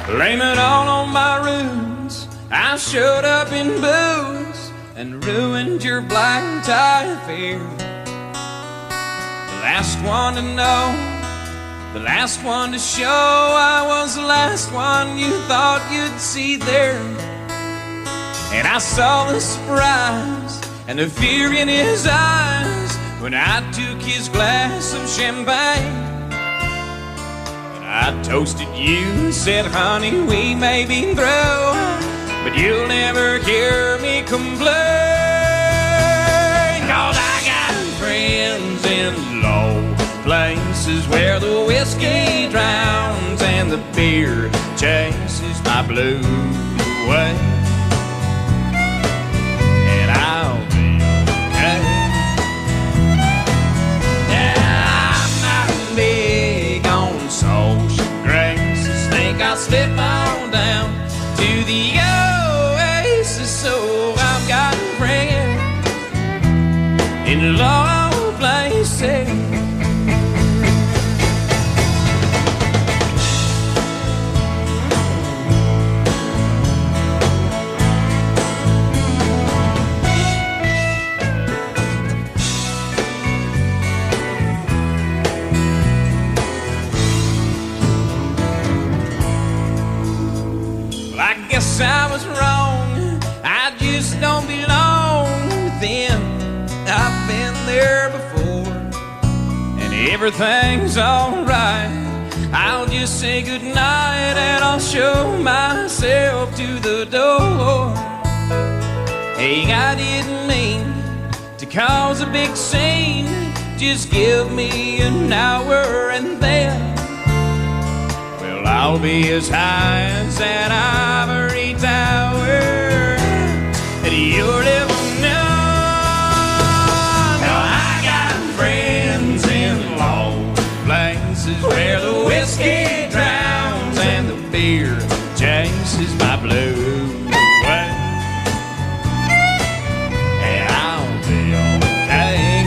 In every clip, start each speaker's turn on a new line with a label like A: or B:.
A: Blame it all on my roots. I showed up in booze and ruined your black tie affair. The last one to know, the last one to show, I was the last one you thought you'd see there. And I saw the surprise and the fear in his eyes when I took his glass of champagne. I toasted you and said, honey, we may be through, but you'll never hear me complain. 'Cause I got friends in low places where the whiskey drowns and the beer chases my blues away. And I'll be okay. Yeah, I'm not big on social graces. Think I'll slip on down to the oasis. So I've got friends in low places. Guess I was wrong, I just don't belong with them. I've been there before, and everything's alright. I'll just say goodnight and I'll show myself to the door. Hey, I didn't mean to cause a big scene. Just give me an hour and then I'll be as high as that ivory tower that you're living on. Now I got friends in low places where the whiskey drowns and the beer chases my blues away. And I'll be okay.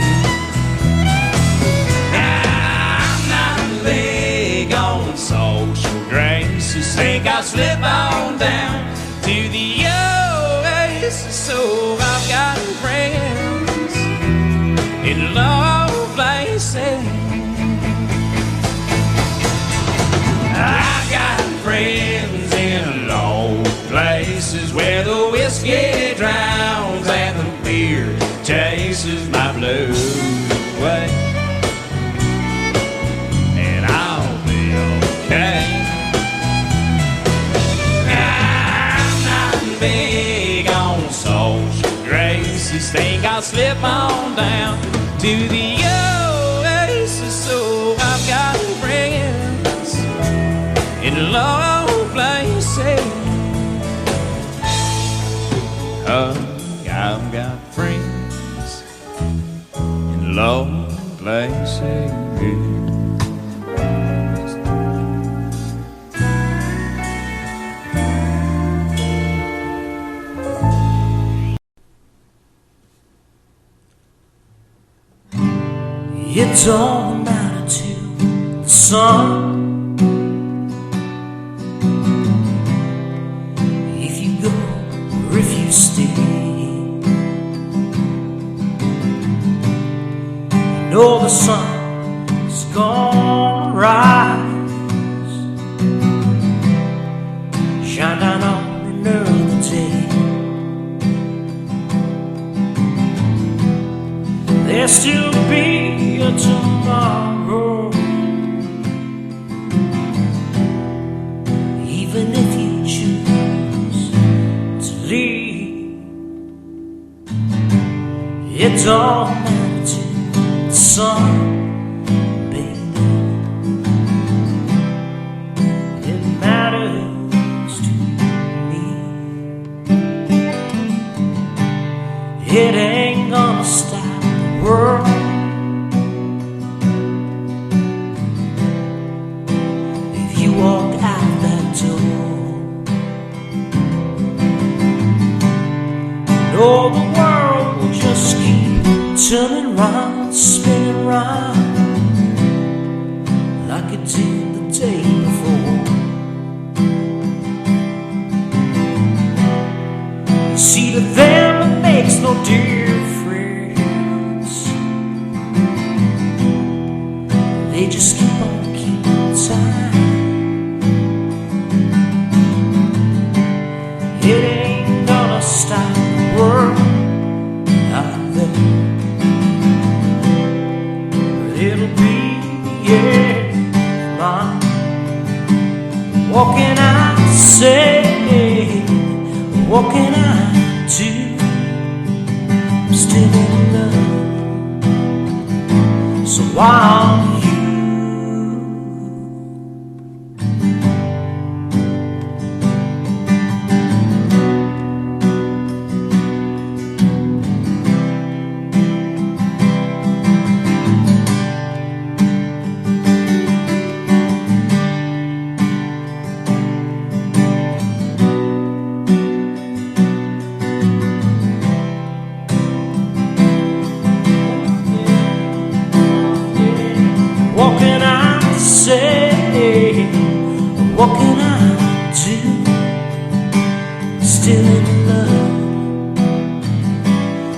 A: I'm not big on social graces. Think I'll slip on down to the oasis. So I've got friends in low places. I've got friends in low places where the whiskey drowns and the beer chases my blues away. And I'll be okay. Big on social graces. Think I'll slip on down to the oasis. So I've got friends in low places. I've got friends in low places.
B: It don't matter to the sun if you go or if you stay. You know the sun is gonna rise, shine down on another day. There'll still be a tomorrow, even if you choose to leave. It don't matter to the sun, baby. It matters to me. It ain't gonna stop the world. Walk out that door. No, the world will just keep turning round, spinning round like it did the day before. to them it makes no difference. They just keep on keeping time. It ain't gonna stop the world out there, but it'll be the end of mine. What can I say? What can I do? I'm still in love, so why aren't you? What can I do? Still in love,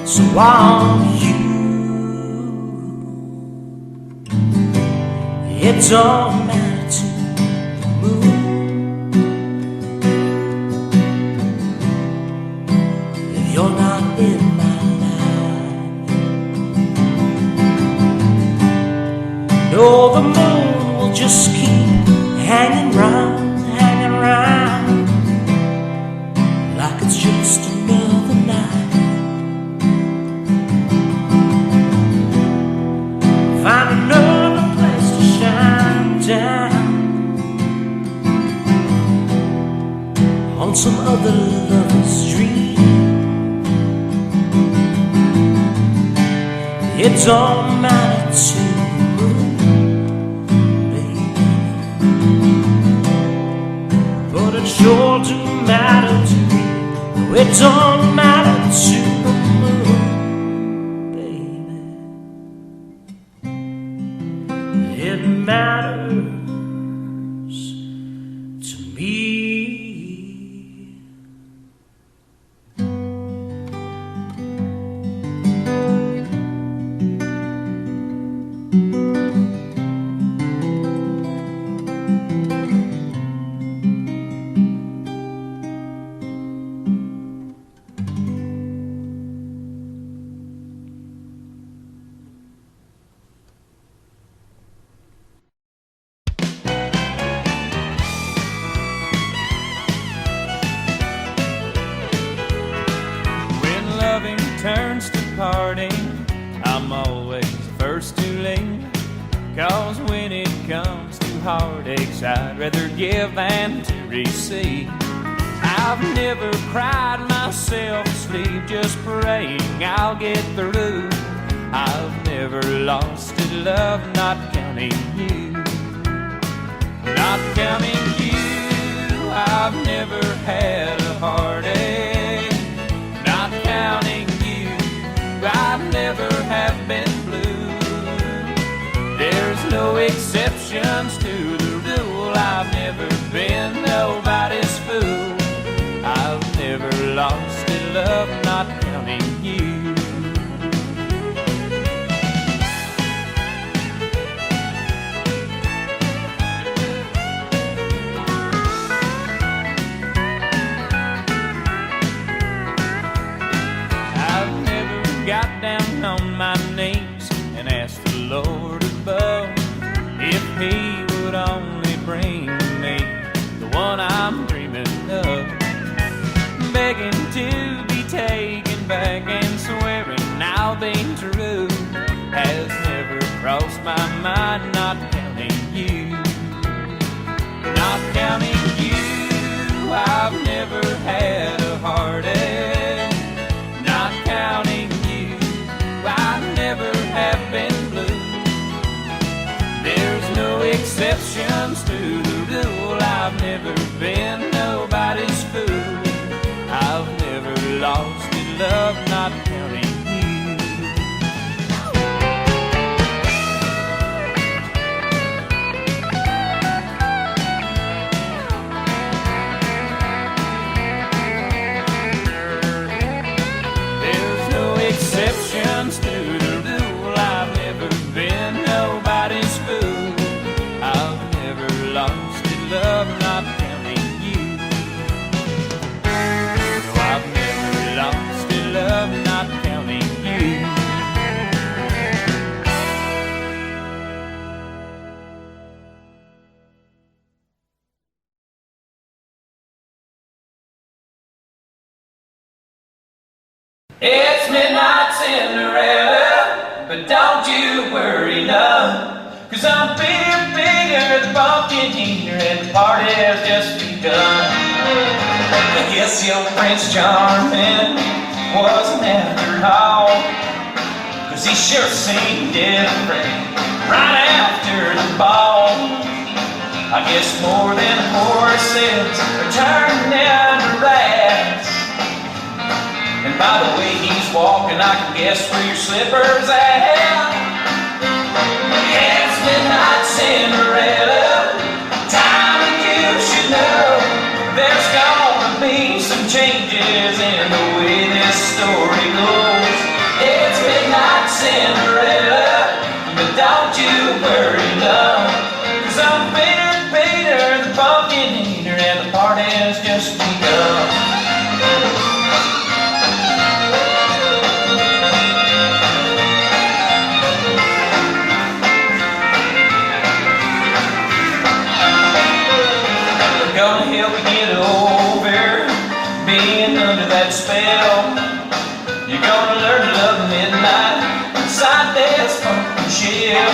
B: so why aren't you? It don't matter to the moon if you're not in my life. No, the moon will just keep hanging round, like it's just another night. Find another place to shine down on some other lover's dream. It don't matter to sure do matter to me. No, it don't matter to the moon, baby. It matters to me.
A: Turns to parting, I'm always the first to leave. 'Cause when it comes to heartaches, I'd rather give than to receive. I've never cried myself to sleep, just praying I'll get through. I've never lost a love, not counting you. Not counting you, I've never had a heartache. Not counting I've never have been blue. There's no exceptions to the rule. I've never been nobody's fool. I've never lost a love, not counting you. Got down on my knees and asked the Lord above if He would only bring me the one I'm dreaming of. Begging to be taken back and swearing I'll be true has never crossed my mind, not counting you. Not counting you, I've never had a heartache. Not counting I never have been blue. There's no exceptions to the rule. I've never been nobody's fool. I've never lost in love, not counting you. It's midnight Cinderella, but don't you worry none, 'cause I'm bigger, bigger, the pumpkin eater, and the party has just begun. I guess your Prince Charming wasn't after all, 'cause he sure seemed different right after the ball. I guess more than horses are turning into rats. And by the way he's walking, I can guess where your slipper's at. It's midnight Cinderella, time that you should know. There's gonna be some changes in the way this story goes. It's midnight Cinderella, but don't you worry none, 'cause I'm Peter, the pumpkin eater, and the party has just begun. Gonna help you get over being under that spell. You're gonna learn to love midnight inside this pumpkin shell.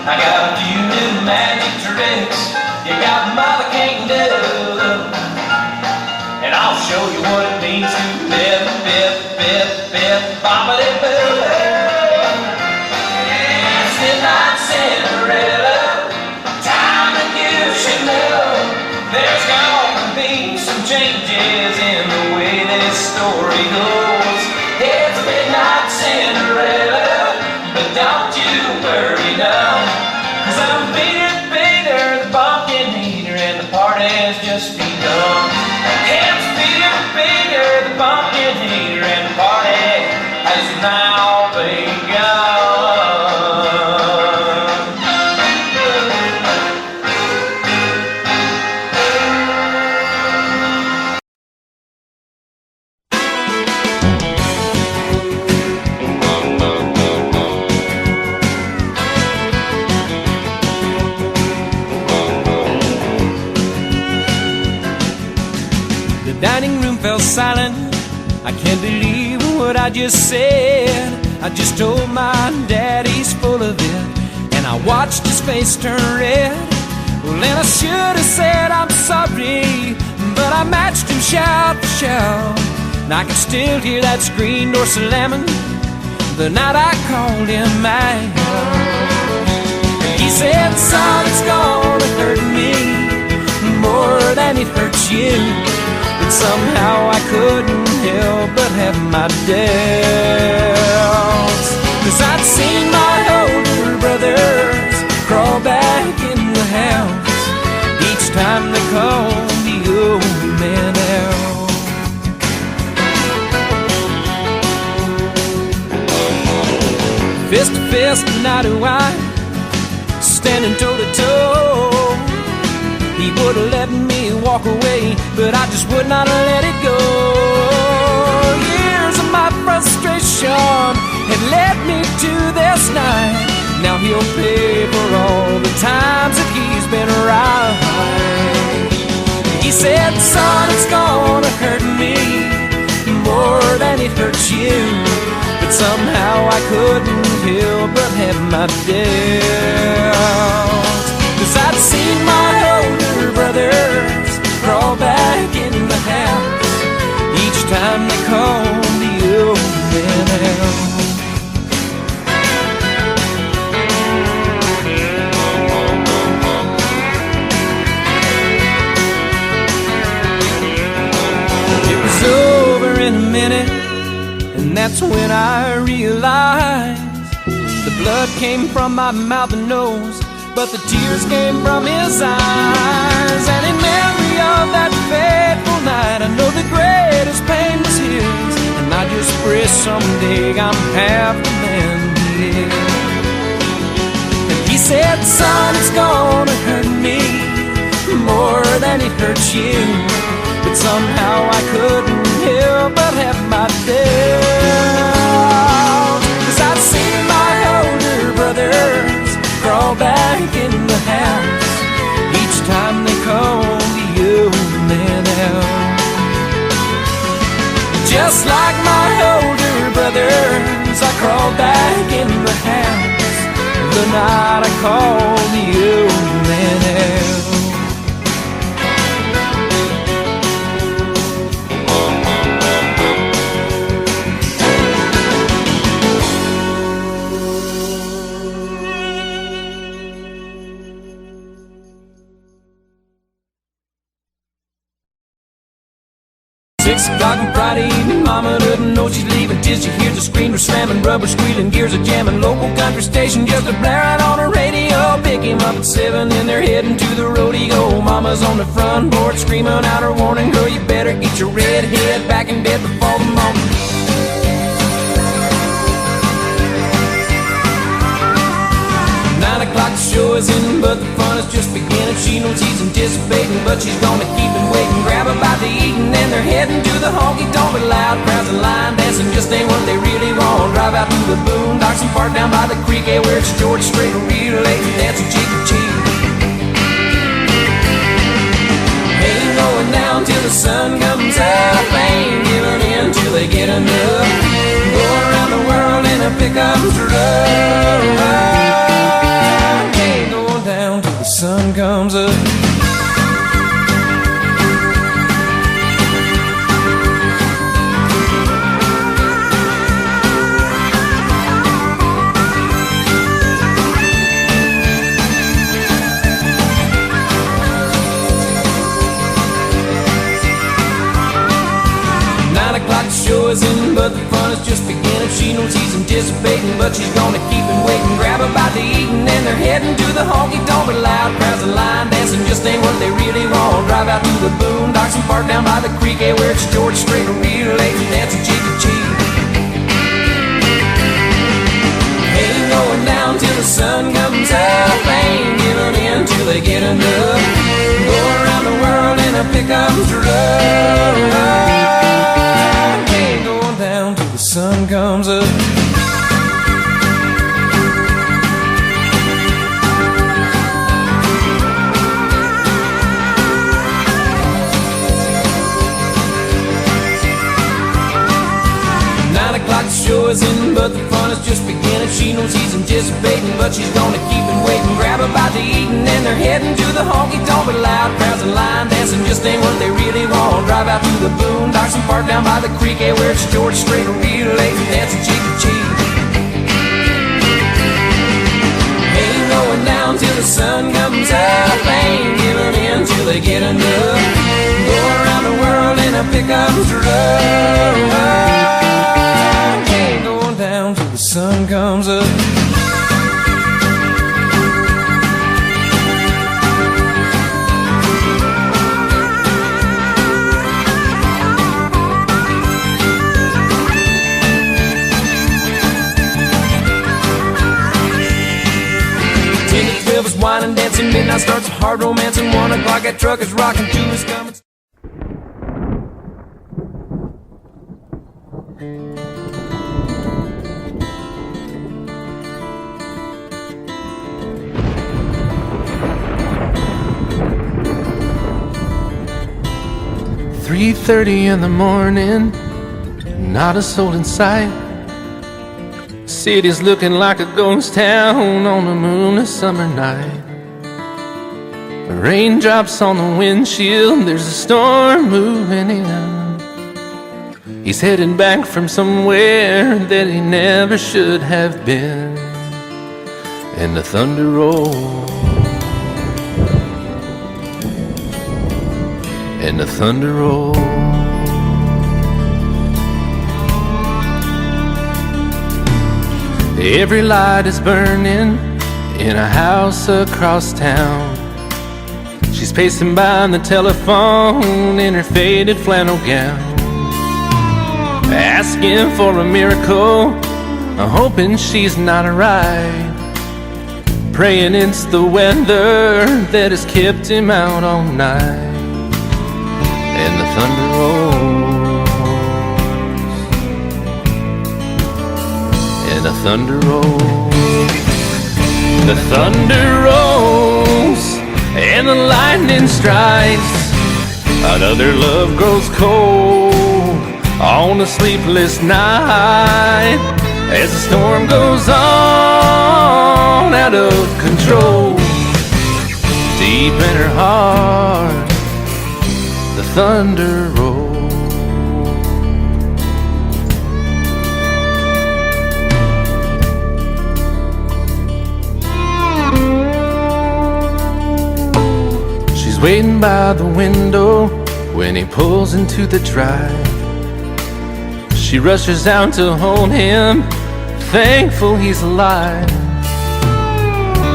A: I got a few new magic tricks you got mother can't do, and I'll show you what it means to bip, bip, bip, bip, boppity boo. It's midnight Cinderella, time that you should know. There's gonna be some changes in the way this story goes. It's midnight Cinderella, but don't you worry now, 'cause I'm Peter, the pumpkin eater, and the party has just begun. It's Peter, the pumpkin eater, and the party has now begun.
C: Dining room fell silent. I can't believe what I just said. I just told my dad he's full of it, and I watched his face turn red. Well, then I should have said I'm sorry, but I matched him shout for shout, and I can still hear that screen door slamming the night I called him out. He said, son, it's gonna hurt me more than it hurts you. But somehow I couldn't help but have my doubts, 'cause I'd seen my older brothers crawl back in the house each time they called the old man out. Fist to fist and eye to eye, standing toe to toe. He would have let me walk away, but I just would not let it go. Years of my frustration had led me to this night. Now he'll pay for all the times that he's been right. He said, son, it's gonna hurt me more than it hurts you, but somehow I couldn't help but have my doubts, 'cause I'd seen my older brothers crawl back in the house each time they called the old man out. It was over in a minute, and that's when I realized the blood came from my mouth and nose, but the tears came from his eyes. And in memory of that fateful night, I know the greatest pain was his, and I just pray someday I'm half the man he is. And he said, son, it's gonna hurt me more than it hurts you, but somehow I couldn't help but have my doubts, 'cause I've seen my older brothers crawl back in the house each time they call the old man out. Just like my crawled back in the house the night I called the old man out. O'clock on Friday evening, Mama didn't know she's leaving till she hears the screamer slamming, rubber squealing, gears are jamming. Local country station just a blare out on the radio. Pick him up at 7 and they're heading to the rodeo. Mama's on the front porch screaming out her warning, girl, you better get your red head back in bed before the morning. 9 o'clock the show is in, but the fun is just beginning. She knows he's anticipating, but she's gonna keep him waiting. Grab a bite to eat and then they're heading to the honky-tonk with loud crowds and line dancing. Just ain't what they really want. Drive out to the boondocks and park down by the creek, where it's George Strait relating, dancing cheek to cheek. Ain't going down till the sun comes up, ain't giving in till they get enough. Go around the world in a pickup truck. The sun comes up. Show is in, but the fun is just beginning. She knows he's anticipating, but she's gonna keep him waiting. Grab a bite to eat and then they're heading to the honky-tonk with loud crowds and line dancing. Just ain't what they really want. Drive out to the boondocks and park down by the creek, where it's George Strait relating, dancing cheek to cheek. Ain't going down till the sun comes up, ain't giving in till they get enough. Go around the world in a pickup truck. Down till the sun comes up. The show is in, but the fun is just beginning. She knows he's anticipating, but she's gonna keep him waiting. Grab a bite to eat and then they're heading to the honky-tonk with loud crowds and line dancing. Just ain't what they really want. Drive out to the boondocks and park down by the creek, where it's George Strait relating, dancing cheek to cheek. Ain't going down till the sun comes up, ain't giving in till they get enough. Go around the world in a pickup truck. Down till the sun comes up. Wine and dancing, midnight starts a hard romance, and 1 o'clock that truck is rocking, 2 is coming.
D: "3:30 in the morning, not a soul in sight. City's looking like a ghost town on a moonless summer night. Raindrops on the windshield, there's a storm moving in. He's heading back from somewhere that he never should have been. And the thunder rolls, and the thunder rolls. Every light is burning in a house across town. She's pacing by the telephone in her faded flannel gown, asking for a miracle, hoping she's not right, praying it's the weather that has kept him out all night. And the thunder rolls, and the thunder rolls. The thunder rolls, and the lightning strikes. Another love grows cold on a sleepless night. as the storm goes on out of control. Deep in her heart, the thunder rolls. She's waiting by the window when he pulls into the drive. She rushes out to hold him, thankful he's alive.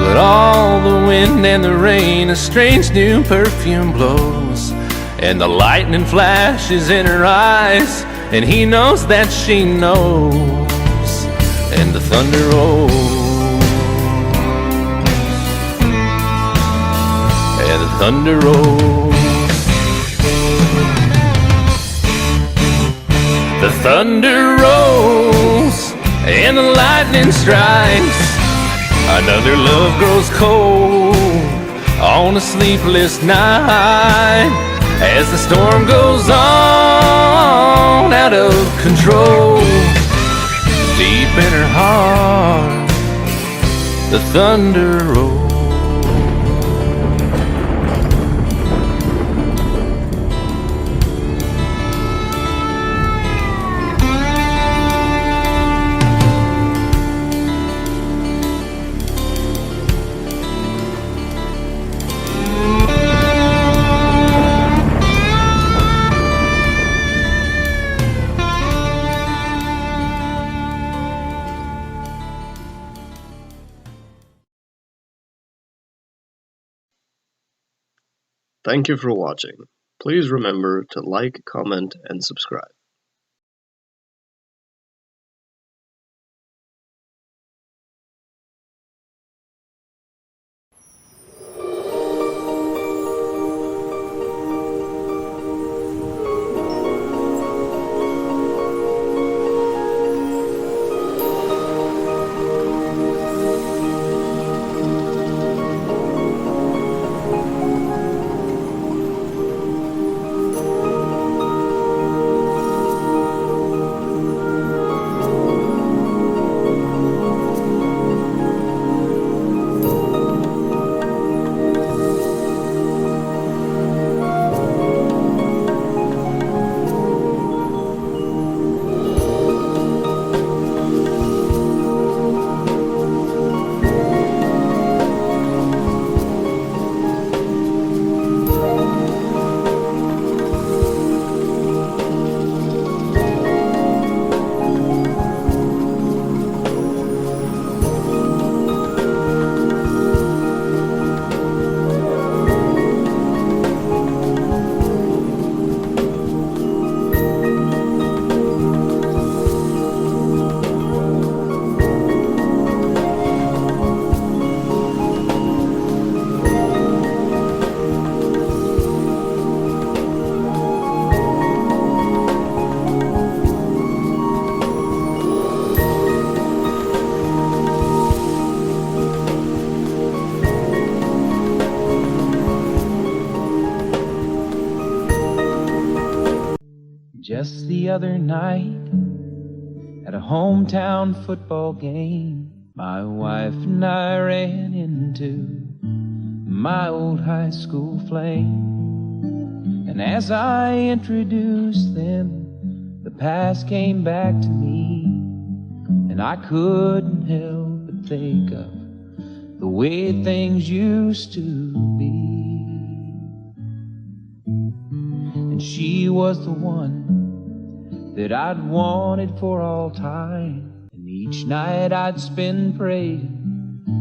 D: But all the wind and the rain, a strange new perfume blows, and the lightning flashes in her eyes, and he knows that she knows, and the thunder rolls, and the thunder rolls. The thunder rolls and the lightning strikes. Another love grows cold on a sleepless night, as the storm goes on out of control. Deep in her heart, the thunder rolls.
E: Thank you for watching. Please remember to like, comment, and subscribe.
C: Just the other night, at a hometown football game, my wife and I ran into my old high school flame. And as I introduced them, the past came back to me, and I couldn't help but think of the way things used to be. And she was the one that I'd wanted for all time, and each night I'd spend praying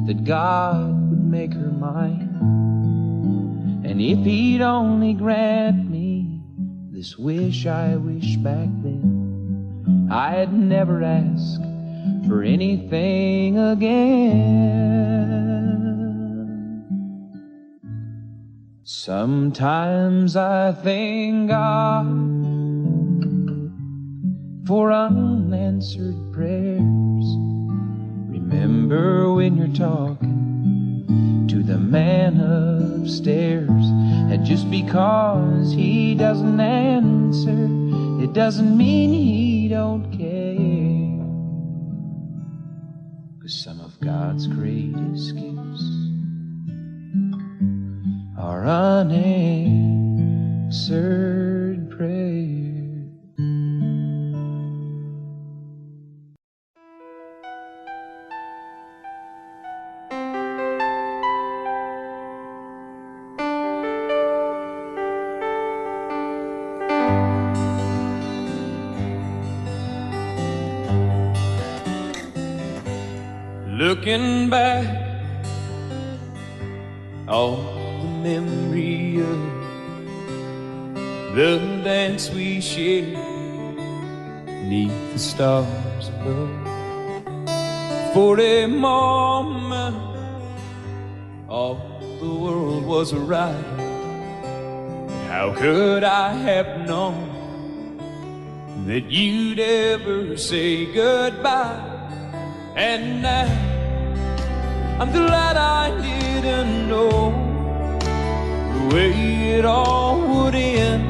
C: that God would make her mine. And if he'd only grant me this wish I wish back then, I'd never ask for anything again. Sometimes I thank God for unanswered prayers. Remember when you're talking to the man upstairs, and just because he doesn't answer, it doesn't mean he don't care. 'cause some of God's greatest gifts are unanswered prayers.
A: Looking back, all the memory of the dance we shared neath the stars above. For a moment, all the world was right. How could I have known that you'd ever say goodbye? And now I'm glad I didn't know the way it all would end,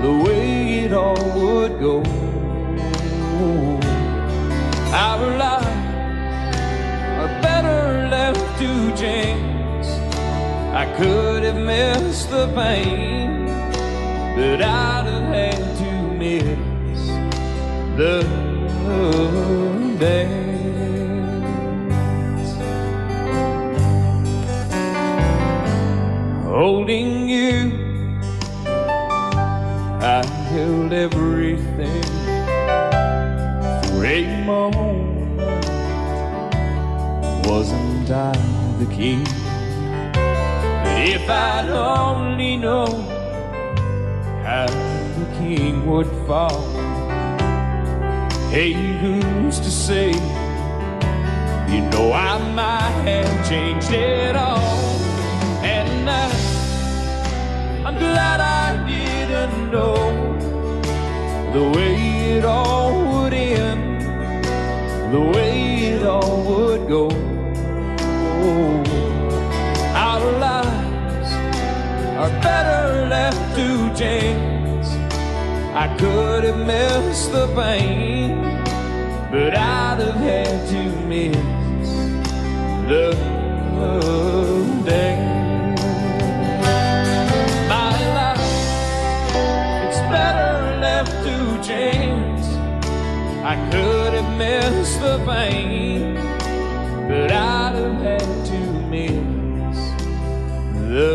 A: the way it all would go. Our lives are better left to chance. I could have missed the pain, but I'd have had to miss the dance. Holding you, I held everything for a moment. Wasn't I the king? But if I'd only known how the king would fall. Hey, who's to say? You know I might have changed it all. And now I'm glad I didn't know the way it all would end, the way it all would go. Our lives are better left to chance. I could have missed the pain, but I'd have had to miss the dance. My life, it's better left to chance. I could have missed the pain, but I'd have had to miss the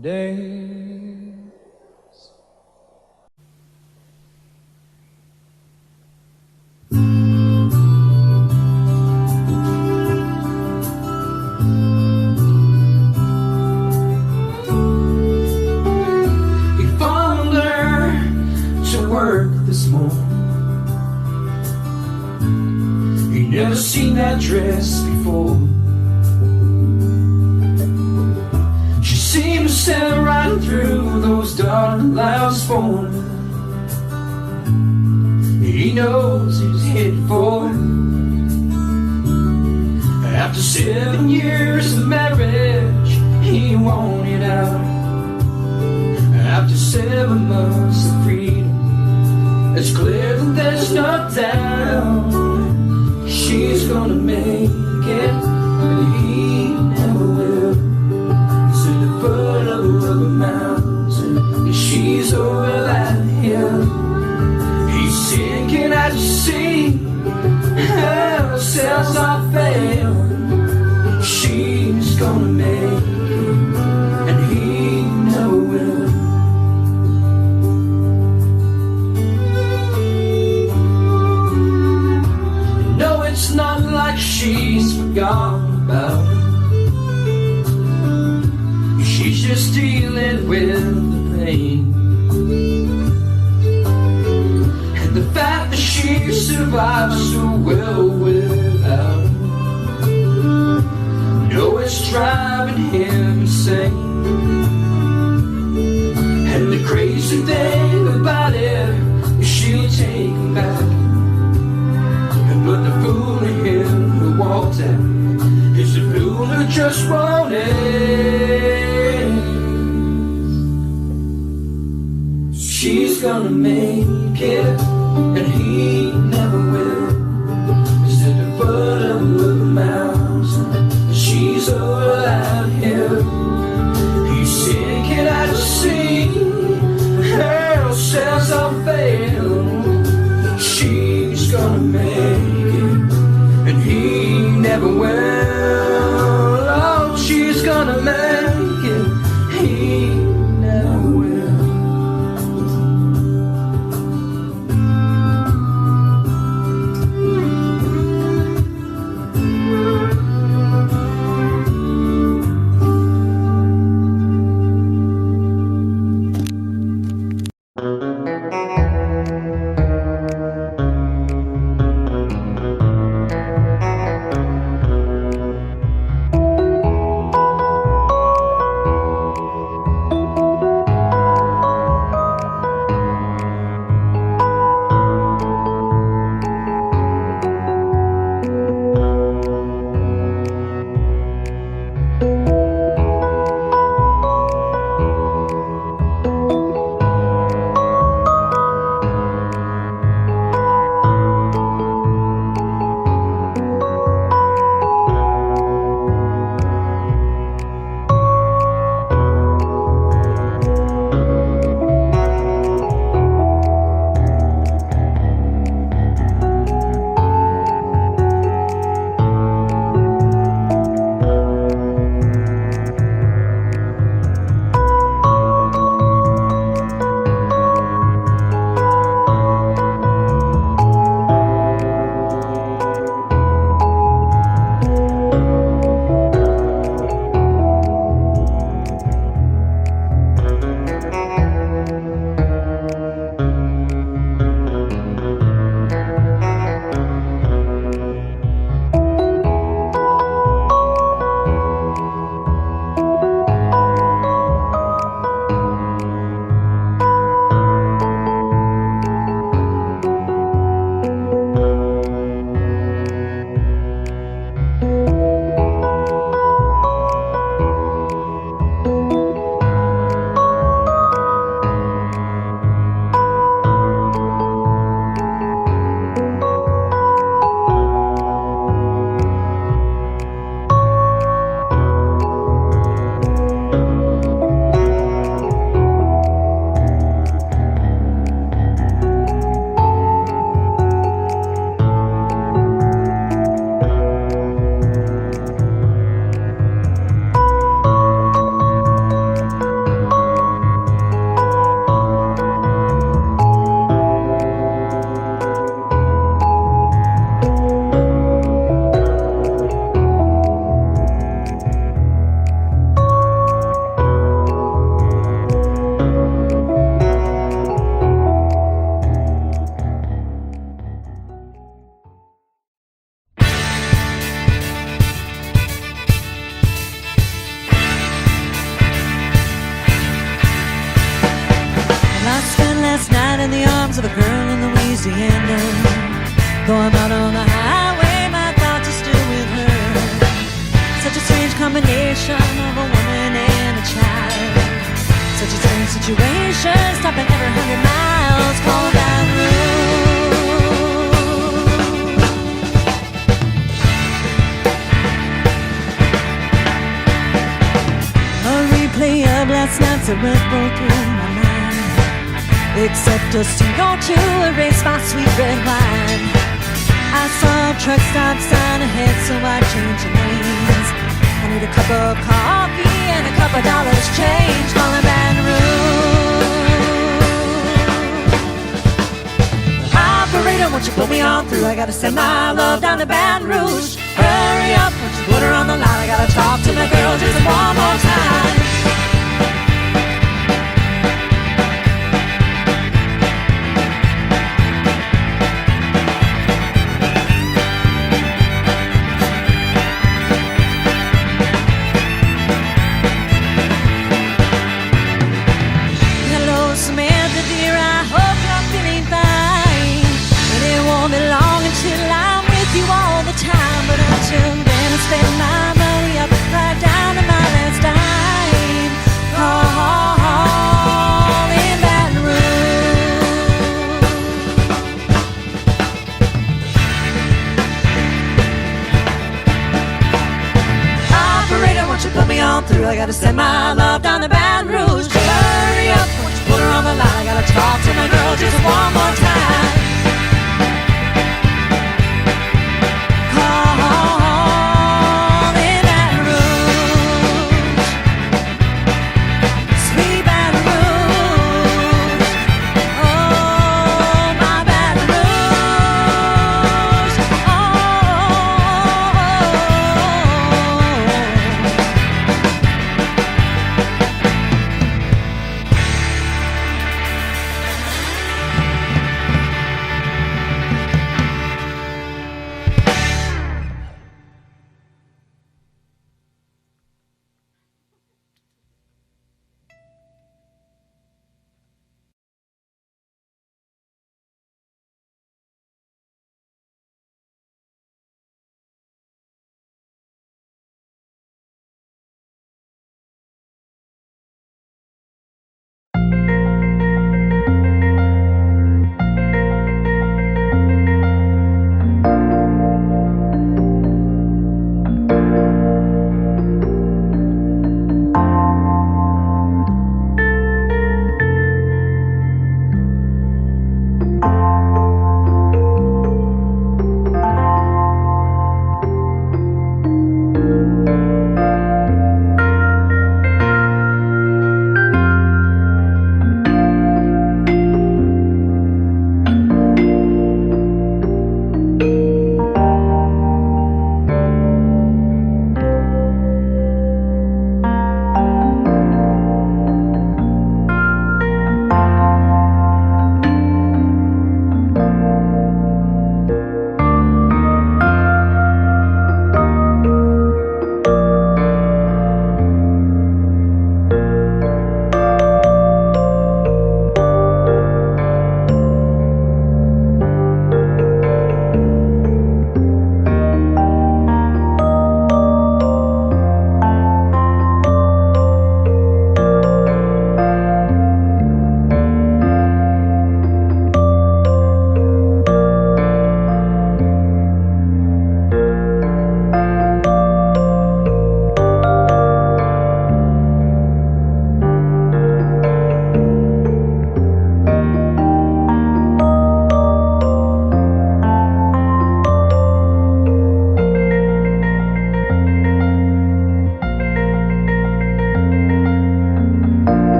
A: dance.
C: He followed her to work this morning. He never seen that dress before. Seemed to sail right through those dark clouds for him. He knows he's headed for it. After 7 years of marriage, he wanted out. After 7 months of freedom, it's clear that there's no doubt she's gonna make it, and he never will. Foot of a mountain, and she's over that hill. He's sinking as you see, her sails are failing. She's gonna make it, and he never will. No, it's not like she's forgotten about him. She's just dealing with the pain, and the fact that she survives so well without him. No, it's driving him insane. And the crazy thing about it is she'll take him back. But the fool in him who walked out is the fool who just won't end. She's she's gonna make it, and he never will. Is at the bottom of the mountain, she's all out here. He's sinking out to sea, her sails all fail. She's gonna make it, and he never will. Oh, she's gonna make it, he never will.
F: in the arms of a girl in Louisiana. Though I'm out on the highway, my thoughts are still with her. Such a strange combination of a woman and a child. Such a strange situation, stopping every 100 miles, calling down the road. A replay of last night's a red roll through my mind. Except a CO2 erased my sweet red wine. I saw a truck stop sign ahead, so I changed lanes. I need a cup of coffee and a couple dollars change, calling Baton Rouge. Operator, won't you put me on through? I gotta send my love down to Baton Rouge. Hurry up, won't you put her on the line? I gotta talk to my girl just one more time. Until then I spend my money up right down to my last dime. I gotta send my love down to Baton Rouge. Hurry up, won't you put her on the line? I gotta talk to my girl just one more time. Call me Baton Rouge, sweet Baton Rouge. Oh, my Baton Rouge. Oh.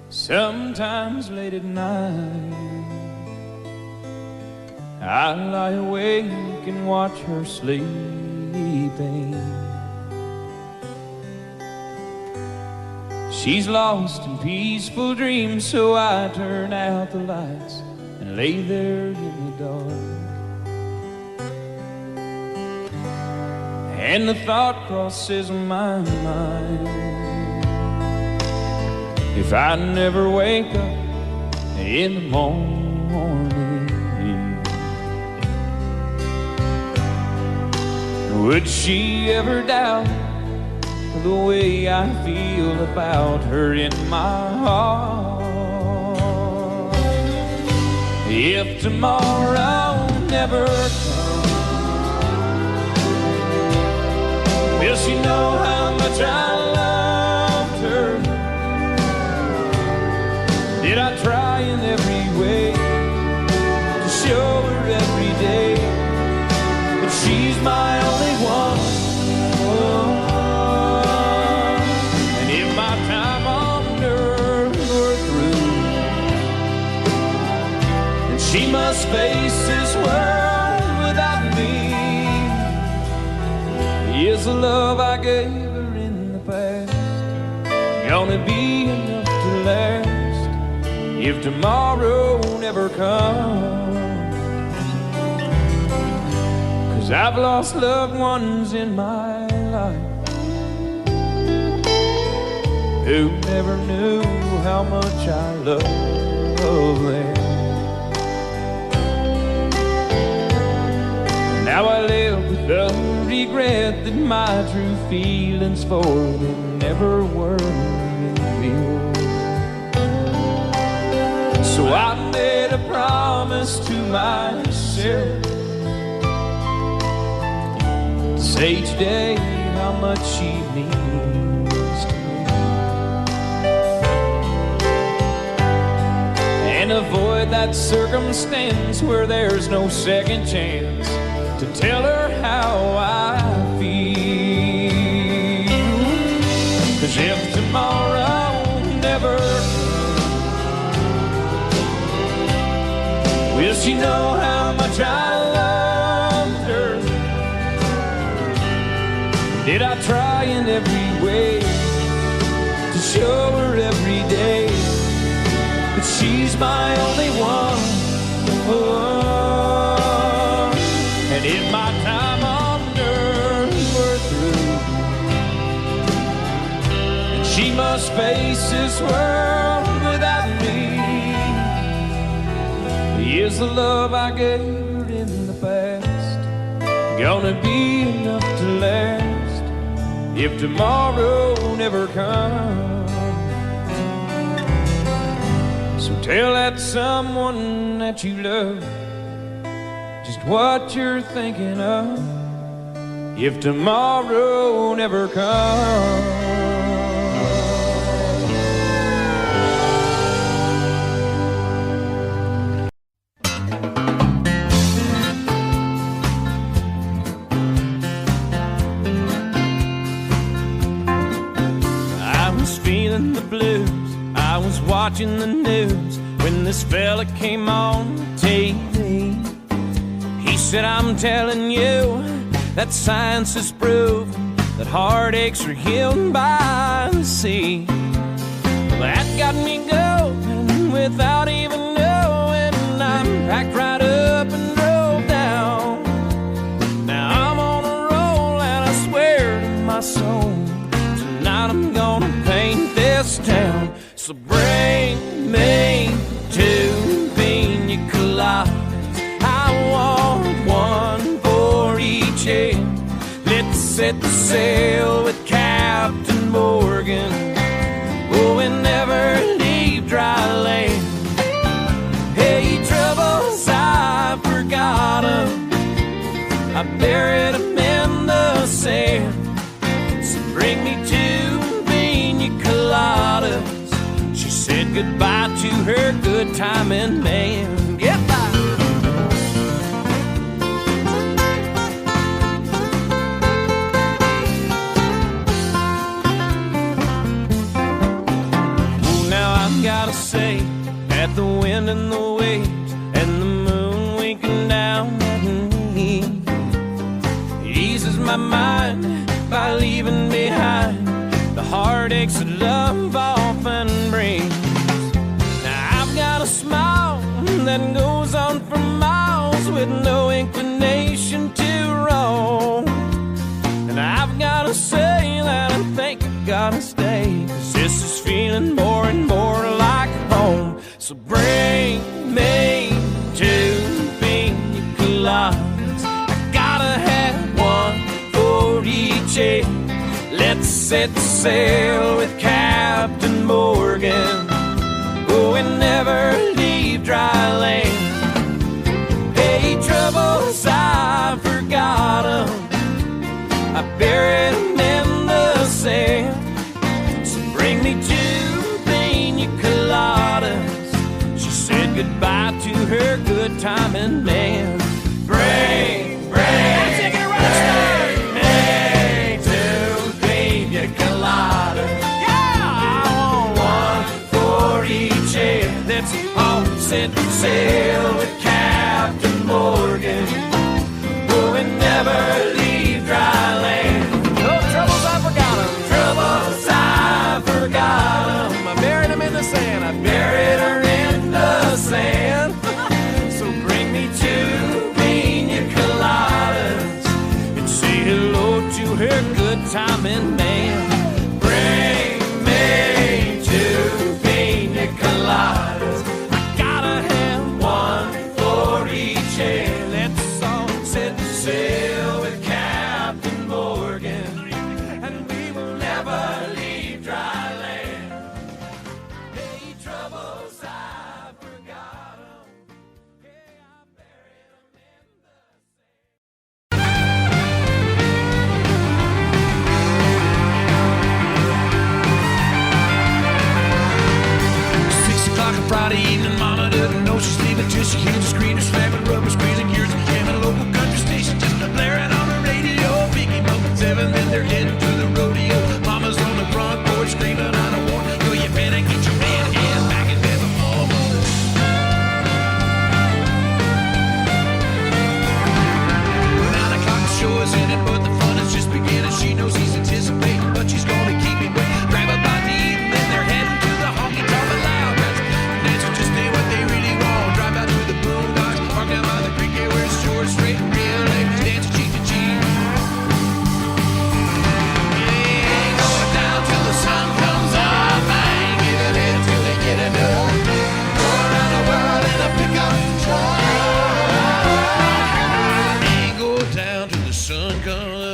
C: Sometimes late at night I lie awake and watch her sleeping. She's lost in peaceful dreams, so I turn out the lights and lay there in the dark. And the thought crosses my mind, if I never wake up in the morning,
A: Would she ever doubt the way I feel about her in my heart? If tomorrow never comes, will she know how much I loved her? Did I try in every way to show her every day that she's my only one? Oh. And if my time on earth were through, then she must face this world without me. Is the love I gave her in the past gonna be enough to last if tomorrow never comes? 'Cause I've lost loved ones in my life who never knew how much I love them. Now I live with the regret that my true feelings for them never were revealed. So I made a promise to myself to say each day how much she means to me, and avoid that circumstance where there's no second chance to tell her how I feel. 'Cause if tomorrow never comes, will she know how much I loved her? Did I try in every way to show her every day that she's my only one? Oh. And if my time on earth were through, and she must face this world without me, is the love I gave her in the past gonna be enough to last if tomorrow never comes? So tell that someone that you love just what you're thinking of if tomorrow never comes. I was feeling the blues, I was watching the news when this fella came on TV. He said, I'm telling you that science has proven that heartaches are healed by the sea. That got me going without even knowing. I packed right up and drove down. Now I'm on a roll and I swear to my soul, tonight I'm gonna paint this town. So bring me two pina coladas, I want one for each head. Let's set the sail with Captain Morgan. Oh, and never leave dry land. Hey, troubles I forgot 'em, I buried 'em in the sand. So bring me two pina coladas. She said goodbye to her good timing man. Goodbye. Gotta say that the wind and the waves and the moon winking down at me eases my mind by leaving behind the heartaches that love often brings. Now I've got a smile that goes on for miles with no inclination to roam, and I've gotta say that I think I gotta stay, 'cause this is feeling more and more like home. So bring me two pina coladas, I gotta have one for
C: Let's set sail with Captain Morgan. Oh, and never leave dry land. Hey, troubles, I forgot 'em. I buried 'em in the sand. So bring me 2 pina coladas. She said goodbye to her good timing man. Bring me 2 pina coladas. Yeah, I want 1 for each head. Let's all set sail with Captain Morgan. Oh, and never leave dry land. No troubles, I forgot 'em. Troubles, I forgot 'em. I buried 'em in the sand. I buried her in the sand. So bring me 2 pina coladas and say hello to her good timing man. Bring me 2 pina coladas. I gotta have 1 for each head. Let's all set sail with Captain Morgan, and we will never leave dry land. Hey, troubles, I forgot 'em. Hey, I buried 'em in the sand. 6 o'clock on Friday evening, Mama doesn't know she's leaving till she hears the screamers slamming rubber squeezing gears and jamming a local country station just blaring on the radio. Biggie Moke 7, then they're heading to the rodeo. Mama's on the front porch screaming out a warning. Yo, you better get your man and back in bed before morning. 9 o'clock the show is ending, but the fun is just beginning. She knows he's anticipating, but she's gonna keep him waiting. Grab her by the evening, then they're heading to the honky tonk loud. Dancers just ain't what they really want. Drive out to the boondocks, park down by the creek here where it's short, straight, and real ladies dancing cheek to cheek. Yeah, ain't going down till the sun comes up. I ain't giving in till they get enough. Going around the world in a pickup truck. Ain't going down till the sun comes up.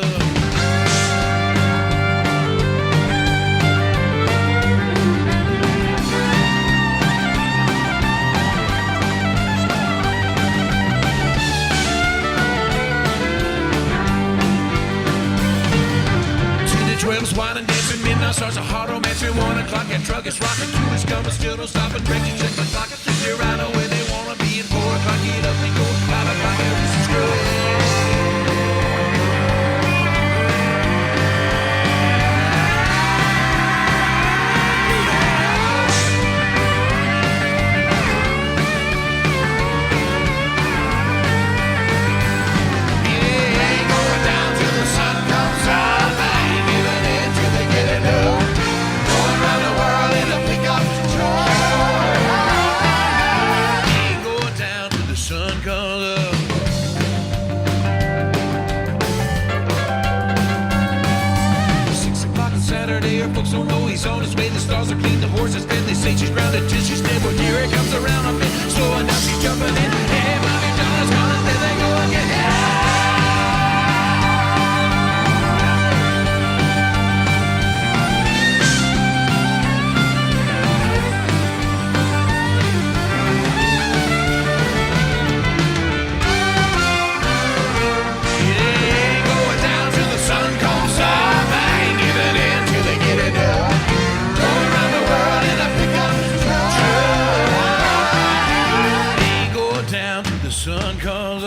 C: Twelve's wine and dancing, midnight starts a hard romance. 1 o'clock that truck is rocking, 2 is coming, still don't stop and break. You check the clock, 3 they're right on where they wanna be, and 4 o'clock get up and go. 5 o'clock everything's screwed. Folks don't know he's on his way. The stars are clean, the horses dead. They say she's grounded till she's dead. But here it comes around a bit, slowing down, she's jumping in. Hey, mommy, Donna's gone, there they go again. Sun calls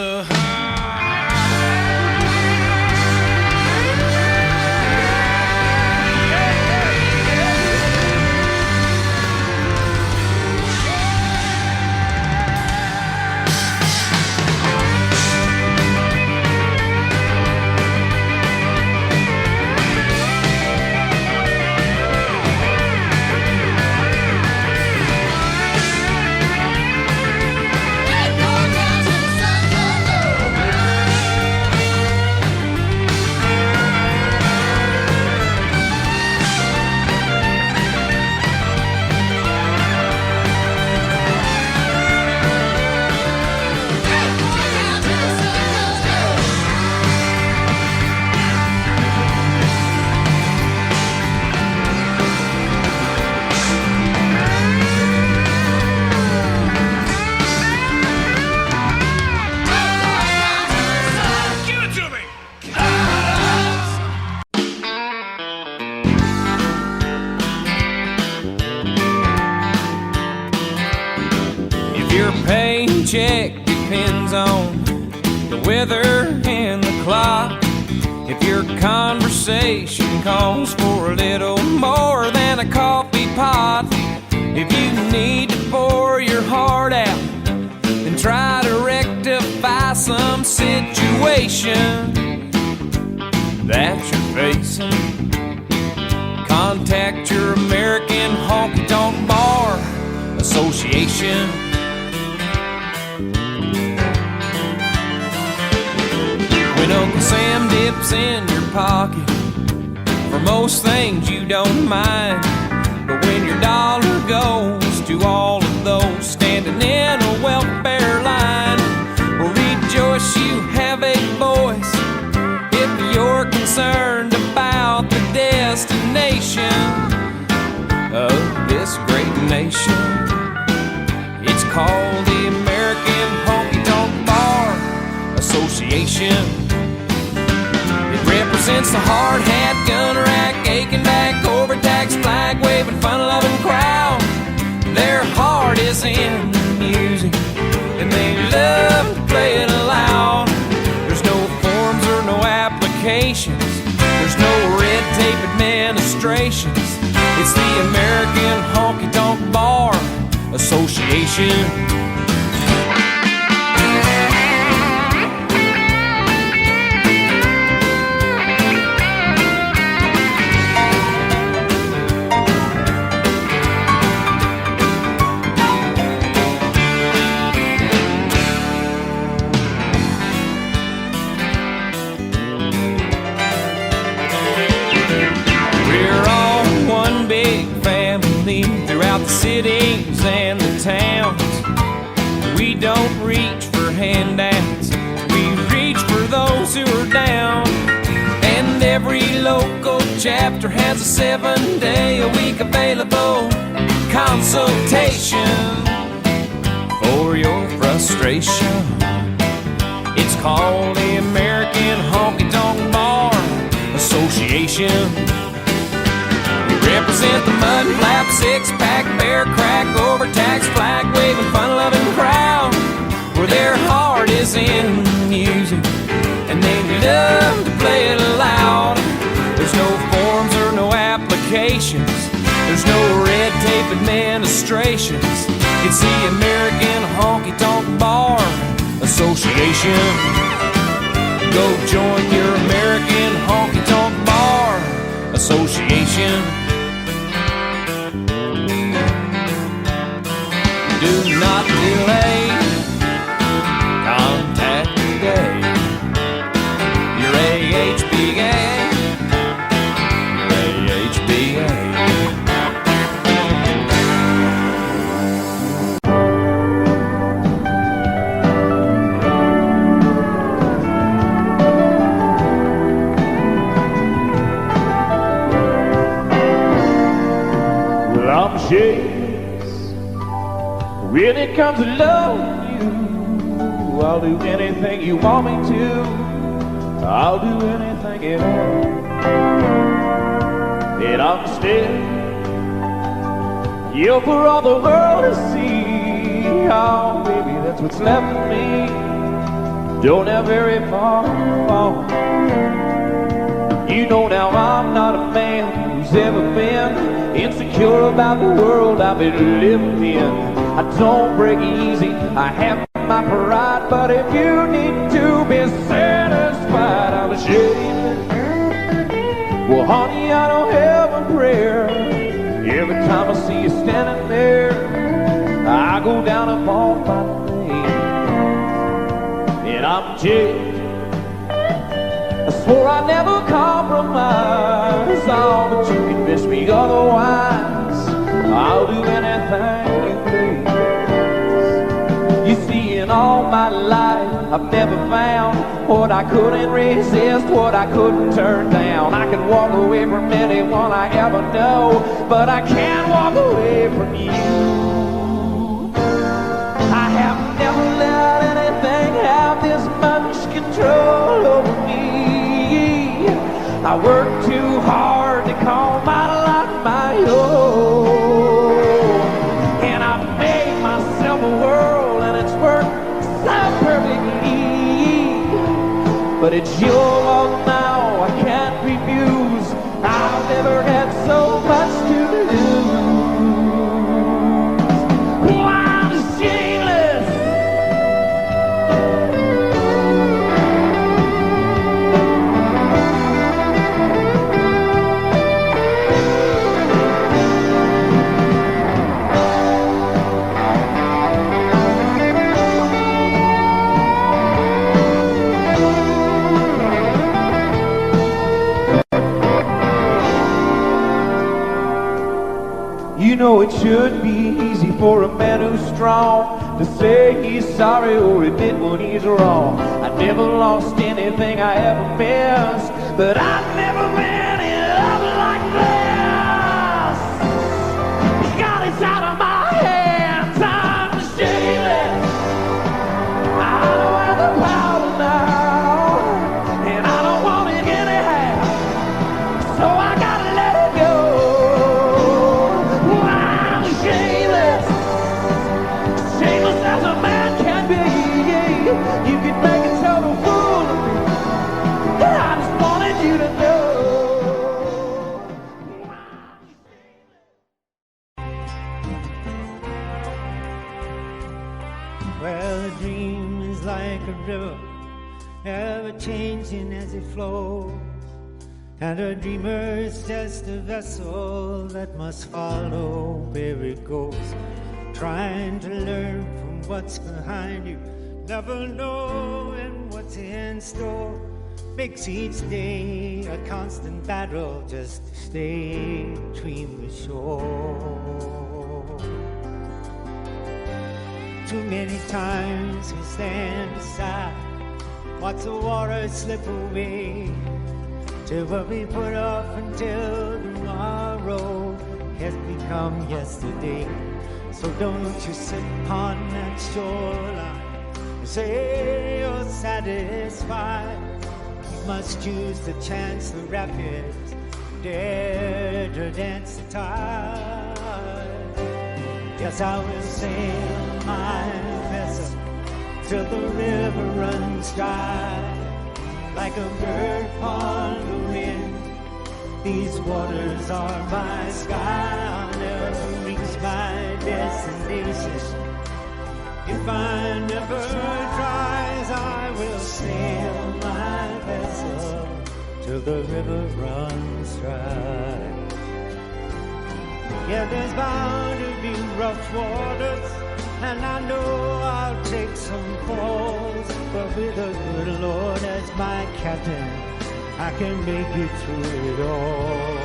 C: paycheck depends on the weather and the clock. If your conversation calls for a little more than a coffee pot, if you need to pour your heart out, then try to rectify some situation that you're facing. Contact your American Honky Tonk Bar Association. When Uncle Sam dips in your pocket, for most things you don't mind, but when your dollar goes to all of those standing in a welfare line, well, rejoice you have a voice if you're concerned about the destination of this great nation. It's called the American Honky Tonk Bar Association. It represents the hard hat, gun rack, aching back, overtaxed, flag waving, fun loving crowd. Their heart is in the music and they love to play it aloud. There's no forms or no applications, there's no red tape administrations. It's the American Honky Tonk Bar Association. Throughout the cities and the towns, we don't reach for handouts, we reach for those who are down. And every local chapter has a 7-day-a-week available consultation for your frustration. It's called the American Honky Tonk Bar Association. Represent the mud flap, six-pack, bear crack, overtaxed, flag-waving, fun-loving crowd, where their heart is in music and they love to play it loud. There's no forms or no applications, there's no red tape administrations. It's the American Honky Tonk Bar Association. Go join your American Honky Tonk Bar Association. Do not delay, contact today your AHBA, your AHBA.
B: Well, I'm shaking. When it comes to loving you, I'll do anything you want me to. I'll do anything at all. And I'm still, yeah, for all the world to see. Oh, baby, that's what's left of me. Don't have very far to fall. You know now I'm not a man who's ever been insecure about the world I've been living in. I don't break easy, I have my pride, but if you need to be satisfied, I'm ashamed. Well, honey, I don't have a prayer. Every time I see you standing there, I go down upon my knees. And I'm jaded, I swore I'd never compromise. Oh, but you convince me otherwise. I'll do anything you please. You see, in all my life, I've never found what I couldn't resist, what I couldn't turn down. I can walk away from anyone I ever know, but I can't walk away from you. I have never let anything have this much control over me. I work too hard to call my life my own, and I've made myself a world, and it's worked it's your walk now, I can't refuse. I've never had so much to lose. Oh, I'm shameless. You know it should be easy for a man who's strong to say he's sorry or admit when he's wrong. I never lost anything I ever missed, but I've never been in love like this. God, it's out of my hands. I'm shameless. I don't have the power now, and I don't want it anyhow, so I gotta let it go. As a man can be, you can make a total fool of me. I just wanted you to know.
G: Well, a dream is like a river, ever changing as it flows. And a dreamer is just a vessel that must follow where it goes. Trying to learn from what's behind you, never knowing what's in store, makes each day a constant battle just to stay between the shore. Too many times we stand aside, watch the water slip away, till what we put off until tomorrow has become yesterday. So don't you sit upon that shoreline and say you're satisfied. You must choose the chance, the rapids, dare to dance the tide. Yes, I will sail my vessel till the river runs dry. Like a bird upon the wind, these waters are my sky. I'll never reach my destination if I never tries. I will sail my vessel till the river runs dry. Yeah, there's bound to be rough waters, and I know I'll take some falls, but with a good Lord as my captain, I can make it through it all.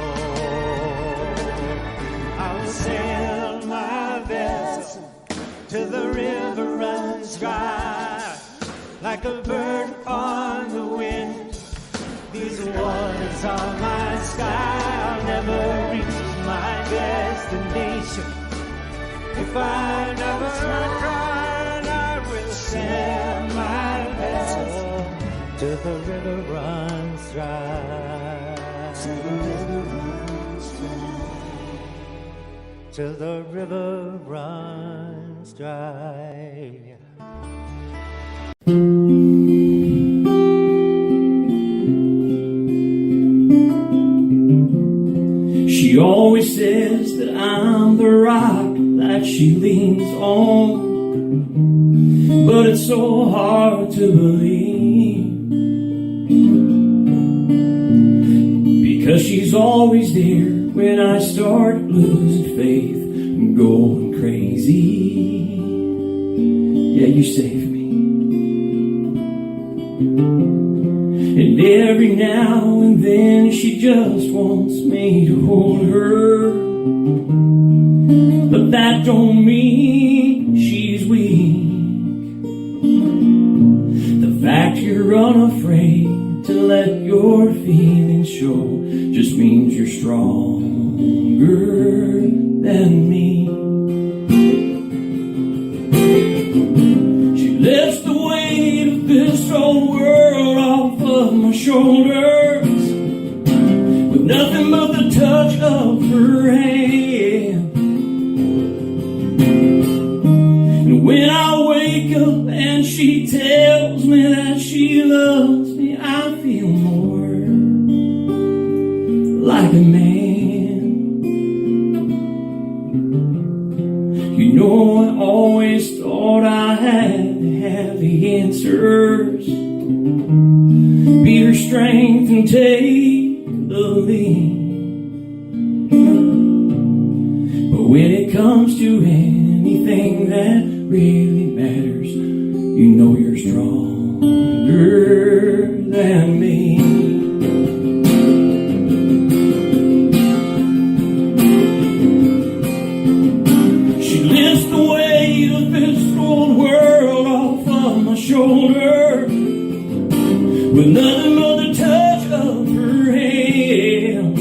G: I'll sail my vessel till the river runs dry. Like a bird on the wind, these waters are my sky. I'll never reach my destination if I never try. I will sail my vessel till the river runs dry. Till the river runs dry. Till the river runs dry.
H: She always says that I'm the rock that she leans on, but it's so hard to believe, because she's always there when I start losing faith and going crazy. Yeah, you saved me. And every now and then she just wants me to hold her, but that don't mean she's weak. The fact you're unafraid to let your feelings show just means you're stronger than me. She lifts the weight of this whole world off of my shoulders with nothing but the touch of her hand. And when I wake up and she tells me that she loves me, I'm like a man. You know, I always thought I had to have the answers, be her strength and take the lead. But when it comes to anything that really matters, you know you're stronger than me. She lifts the weight of this old world off of my shoulder with nothing but the touch of her hand.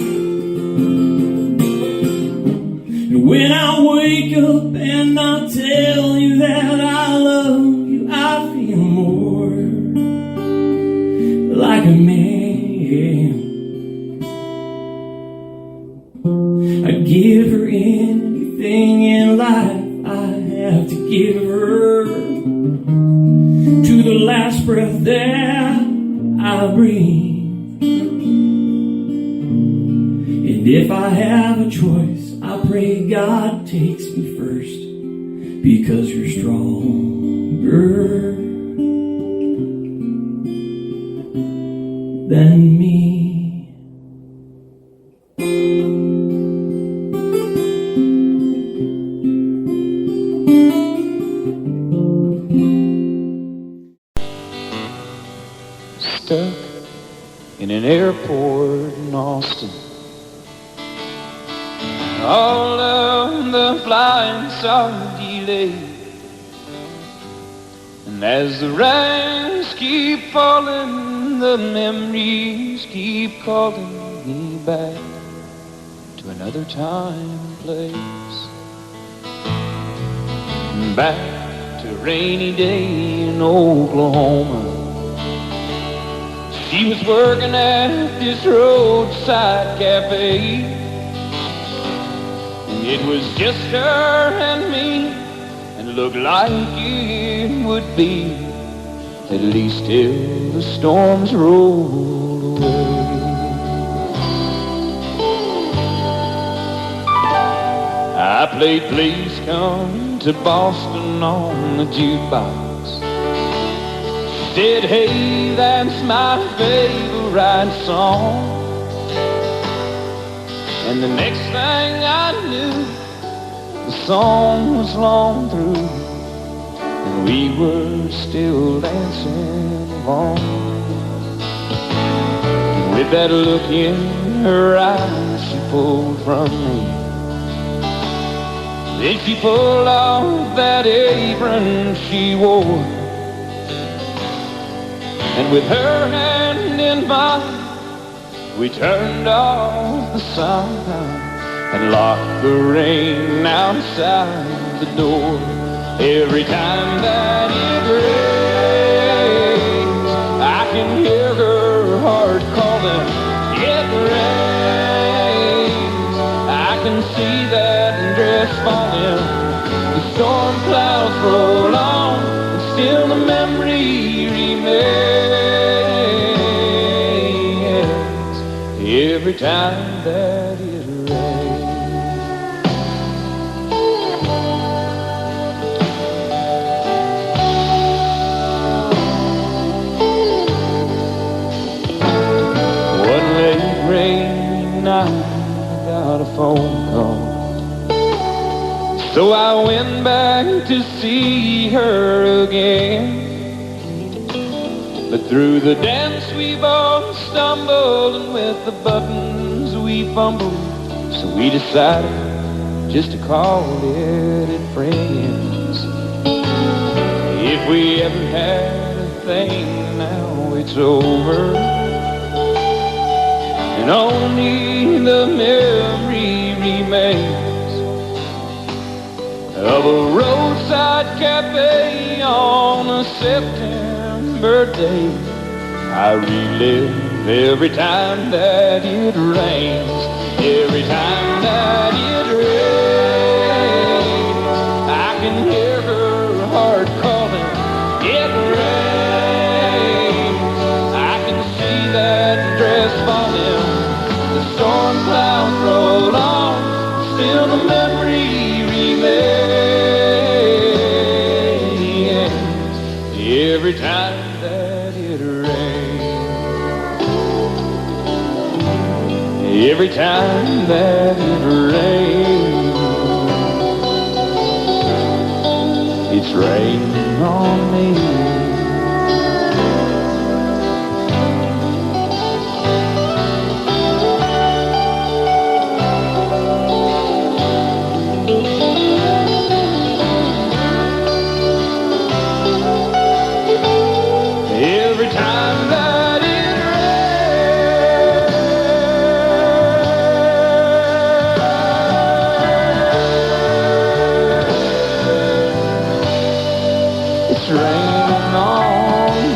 H: And when I wake up and I tell you that I love you, I feel more like a man. I'd give her anything in life I have to give her, to the last breath that I breathe. And if I have a choice, I pray God takes me first, because you're stronger than me.
B: Stuck in an airport in Austin.
A: All of the flights are delayed, and as the rains keep falling, the memories keep calling me back to another time and place. Back to a rainy day in Oklahoma. She was working at this roadside cafe, and it was just her and me, and looked like it would be, at least till the storms rolled away. I played Please Come to Boston on the jukebox. Said, hey, that's my favorite song. And the next thing I knew, the song was long through, and we were still dancing along. And with that look in her eyes, she pulled from me. Then she pulled off that apron she wore, and with her hand in mine, we turned off the sun and locked the rain outside the door. Every time that it rains, I can hear her heart calling. It rains, I can see that dress falling. The storm clouds roll on, and still the memory remains. Every time that it one late rainy night, I got a phone call. So I went back to see her again. But through the dance we both stumbled, and with the buttons we fumbled. So we decided just to call it friends. If we ever had a thing, now it's over, and only the memory remains of a roadside cafe on a September day. I relive every time that it rains. Every time that it rains, I can hear her heart calling. It rains, I can see that dress falling. The storm clouds
B: miles roll on, still the memory remains. Every time that it rains, every time that it rains, it's raining on me. Every time that it rains, it's raining on me.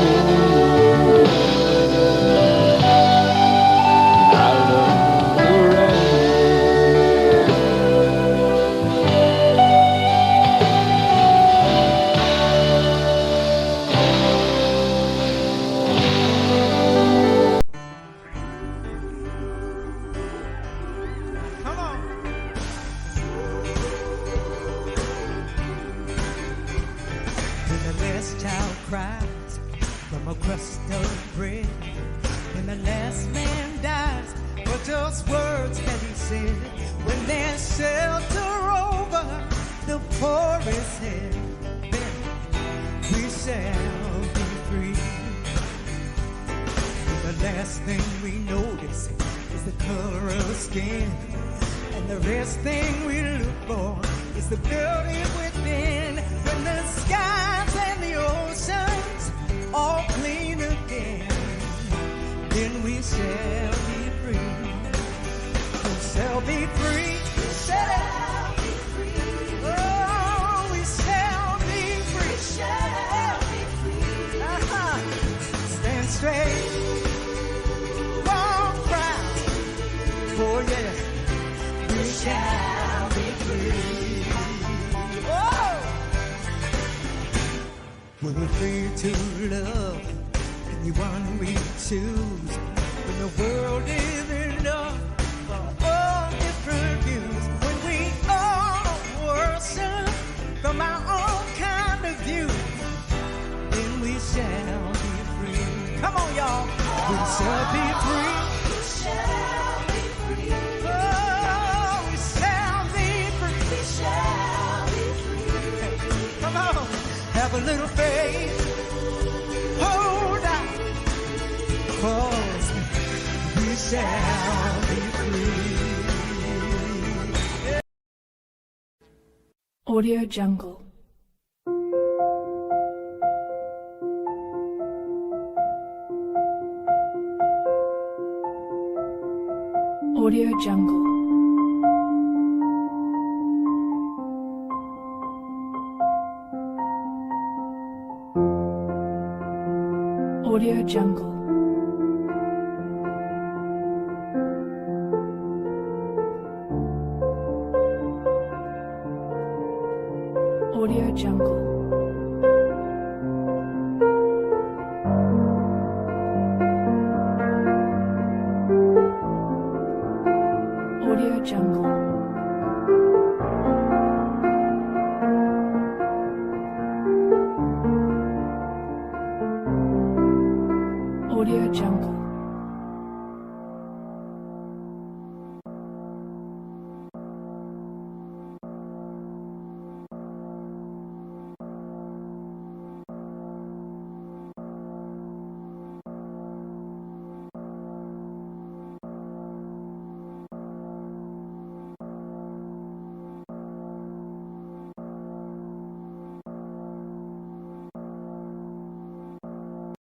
B: I love the rain.
G: Come on. When the last child cries from a crust of bread, when the last man dies for just words that he said, when there's shelter over the poorest head, then we shall be free. The last thing we notice is the color of skin, and the rest thing we look for is the beauty within. When the skies and the oceans all clean again, then we shall be free. We shall be free. We shall be free. Oh, we shall be free. We shall be free. Stand straight. Walk right. Oh yeah. We shall be free. Oh! We're free to love anyone we choose. When the world is enough for all different views. When we all worship from our own kind of view, then we shall be free. Come on, y'all. We shall be free. We shall be free. Oh, we shall be free. We shall be free. Come on. Have a little faith. Hold on. 'Cause we shall be free.
I: Audio Jungle. Audio Jungle. Audio Jungle. Audio Jungle. Audio Jungle. Audio Jungle.